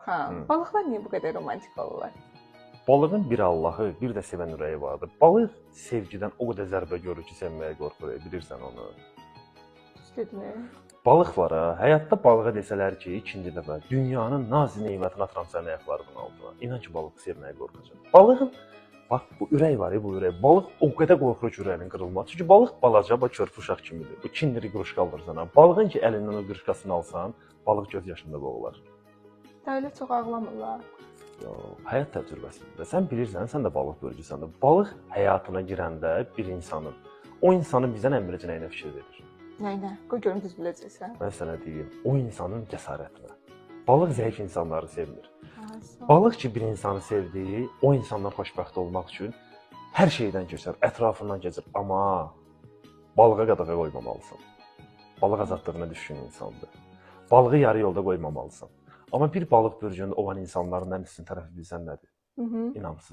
Orxan, balıqlar niyə bu qədər romantik olurlar? Balığın bir Allahı, bir də sevən ürəyi vardır. Balıq sevgidən o qədər zərbə görür ki, sevməyə qorxur, bilirsən onu. Düzdürmü? Balıq var ha, həyatda balığa desələr ki, ikinci dəfə dünyanın nazi nemətini atıram sənin ayaqlarının altına. İnan ki, balığı sevməyə qorxacaq. Balığın bax bu ürək var, bu ürək. Balıq o qədər qorxur ki, ürəyinin qırılması. Çünki balıq balaca, bax körpü uşaq kimidir. O 2 liri quruşka alırsan ha. Balığın ki əlindən o quruşkasını alsan, balıq göz yaşında boğular. Elə çox ağlamırlar. Yox, həyat təcrübəsində. Sən bilirsən, sən də balıq bölgüsəndə. Balıq həyatına girəndə bir insanın, o insanın bizdən əmrəcə nəyinə fikir verir? Nəyinə? Qoy görüm düz biləcəksən. Mən sənə deyim, o insanın cəsarətinə. Balıq zəif insanları sevmir. Ha, Balıq ki bir insanı sevdiyi, o insandan xoşbəxt olmaq üçün hər şeydən keçər, ətrafından keçir. Amma balığa qadağa qoymamalısan. Balıq azadlığına düşkün insandır. Balığı yarı yolda qoymamalısan. Amma bir balıq bürcündə olan insanların ən üstün tərəfi bilsən nədir? İnamsız.